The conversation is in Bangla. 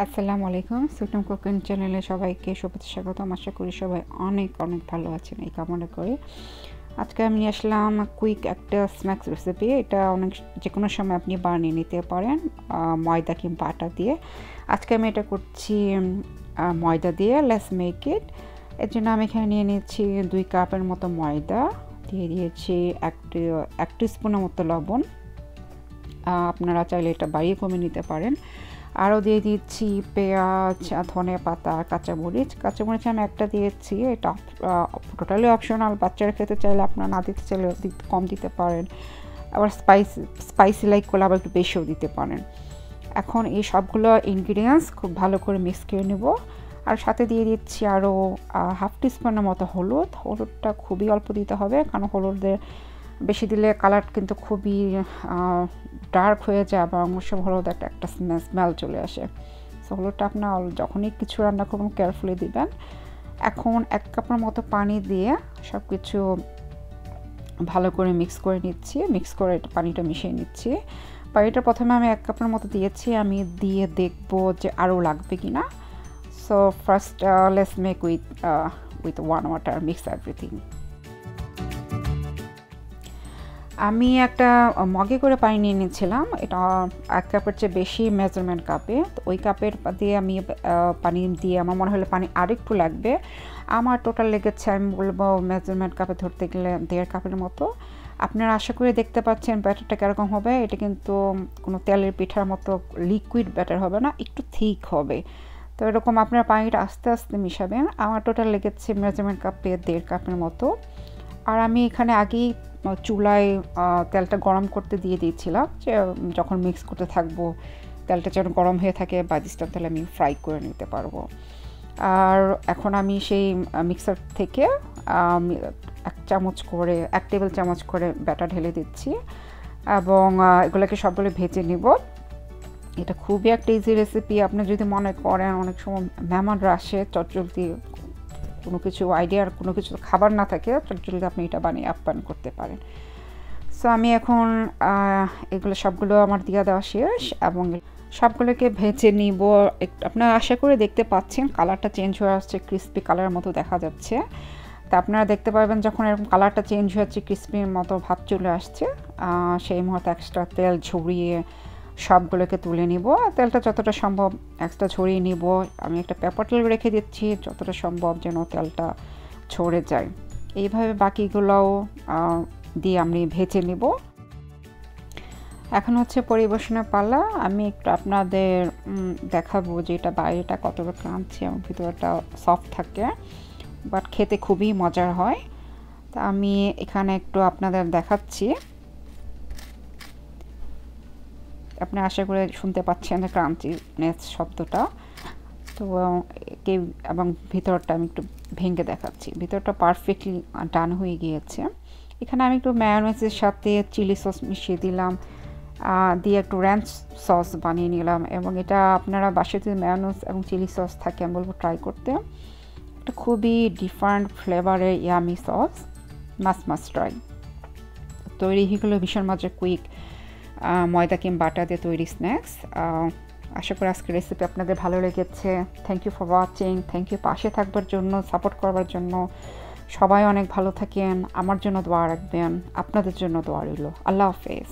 আসসালামু আলাইকুম সুটম কুকিং চ্যানেলে সবাইকে শুভেচ্ছা স্বাগতম। আশা করি সবাই অনেক ভালো আছেন এই কামনা করি। আজকে আমি নিয়ে আসলাম কুইক একটা স্ন্যাক্স রেসিপি। এটা অনেক যে কোনো সময় আপনি বানিয়ে নিতে পারেন ময়দা কিংবা আটা দিয়ে। আজকে আমি এটা করছি ময়দা দিয়ে। Let's make it. এর জন্য আমি এখানে নিয়ে নিয়েছি 2 কাপের মতো ময়দা, দিয়ে দিয়েছি 1 টিস্পুনের মতো লবণ। আপনারা চাইলে এটা বাড়িয়ে কমিয়ে নিতে পারেন। আরও দিয়ে দিচ্ছি পেঁয়াজ, ধনে পাতা, কাঁচামরিচ আমি একটা দিয়েছি। এটা টোটালি অপশনাল, বাচ্চারা খেতে চাইলে আপনারা না দিতে চাইলে কম দিতে পারেন। আবার স্পাইসি লাইক করলে আবার একটু বেশিও দিতে পারেন। এখন এই সবগুলো ইনগ্রিডিয়েন্টস খুব ভালো করে মিক্স করে নেব। আর সাথে দিয়ে দিচ্ছি আরও 1/2 টিস্পুনের মতো হলুদটা খুবই অল্প দিতে হবে, কারণ হলুদের বেশি দিলে কালার কিন্তু খুবই ডার্ক হয়ে যায় এবং সব হলুদ একটা স্মেল চলে আসে। সো হলুদটা আপনার যখনই কিছু রান্না করবেন কেয়ারফুলি দিবেন। এখন 1 কাপের মতো পানি দিয়ে সব কিছু ভালো করে মিক্স করে নিচ্ছি। মিক্স করে পানিটা মিশিয়ে নিচ্ছি। পানিটা প্রথমে আমি 1 কাপের মতো দিয়েছি, আমি দিয়ে দেখব যে আরও লাগবে কি না। So first let's make with 1 water mix everything. আমি একটা মগে করে পানি নিয়ে নিয়েছিলাম। এটা 1 কাপের চেয়ে বেশি মেজারমেন্ট কাপে। তো ওই কাপের দিয়ে আমি পানি দিয়ে আমার মনে হলো পানি আরেকটু লাগবে। আমার টোটাল লেগেছে, আমি বলবো মেজারমেন্ট কাপে ধরতে গেলে 1.5 কাপের মতো। আপনারা আশা করে দেখতে পাচ্ছেন ব্যাটারটা কীরকম হবে। এটা কিন্তু কোনো তেলের পিঠার মতো লিকুইড ব্যাটার হবে না, একটু থিক হবে। তো এরকম আপনার পানিটা আস্তে আস্তে মিশাবেন। আমার টোটাল লেগেছে মেজারমেন্ট কাপে 1.5 কাপের মতো। আর আমি এখানে আগেই চুলায় তেলটা গরম করতে দিয়ে দিয়েছিলাম, যে যখন মিক্স করতে থাকবো তেলটা যেন গরম হয়ে থাকে, বা দিস টাইম তাহলে আমি ফ্রাই করে নিতে পারবো। আর এখন আমি সেই মিক্সার থেকে 1 টেবিল চামচ করে ব্যাটার ঢেলে দিচ্ছি এবং এগুলোকে সবগুলো ভেজে নিব। এটা খুবই একটা ইজি রেসিপি। আপনি যদি মনে করেন অনেক সময় মেহমানরা আসে, চটজলদি কোনো কিছু আইডিয়ার কোনো কিছু খাবার না থাকে, চটজলদি আপনি এটা বানিয়ে আপ্যায়ন করতে পারেন। সো আমি এখন এগুলো সবগুলো আমার দিয়ে দেওয়া শেষ এবং সবগুলোকে ভেজে নিব। আপনারা আশা করে দেখতে পাচ্ছেন কালারটা চেঞ্জ হয়ে আসছে, ক্রিস্পি কালারের মতো দেখা যাচ্ছে। তা আপনারা দেখতে পারবেন যখন এরকম কালারটা চেঞ্জ হয়ে যাচ্ছে, ক্রিস্পির মতো ভাব চলে আসছে, সেই মুহূর্তে এক্সট্রা তেল ঝরিয়ে সবগুলোকে তুলে নিব। তেলটা যতটা সম্ভব এক্সট্রা ছড়িয়ে নিব। আমি একটা পেপার তেল রেখে দিচ্ছি যতটা সম্ভব যেন তেলটা ছড়ে যায়। এইভাবে বাকিগুলোও দিয়ে আমি ভেজে নিব। এখন হচ্ছে পরিবেশনের পালা। আমি একটু আপনাদের দেখাবো যে এটা বাইরেটা কতটা ক্রাঞ্চি এবং ভিতরটা সফট থাকে, বাট খেতে খুবই মজার হয়। তা আমি এখানে একটু আপনাদের দেখাচ্ছি। আপনি আশা করে শুনতে পাচ্ছেন ক্রাঞ্চিনেস শব্দটা। তো এবং ভিতরটা আমি একটু ভেঙে দেখাচ্ছি। ভিতরটা পারফেক্টলি ডান হয়ে গিয়েছে। এখানে আমি একটু মায়োনেজের সাথে চিলি সস মিশিয়ে দিলাম, দিয়ে একটু র্যাঞ্চ সস বানিয়ে নিলাম। এবং এটা আপনারা বাসায় যদি মায়োনেজ এবং চিলি সস থাকে আমি বলবো ট্রাই করতে। এটা খুবই ডিফারেন্ট ফ্লেভারের ইয়ামি সস, মাস্ট ট্রাই। তৈরি হয়ে গেলো ভীষণ মজার কুইক ময়দা কিংবা আটা দিয়ে তৈরি স্ন্যাক্স। আশা করি আজকের রেসিপি আপনাদের ভালো লেগেছে। Thank you for watching. Thank you পাশে থাকবার জন্য, সাপোর্ট করবার জন্য। সবাই অনেক ভালো থাকেন, আমার জন্য দোয়া রাখবেন, আপনাদের জন্য দোয়া রইল। আল্লাহ হাফেজ।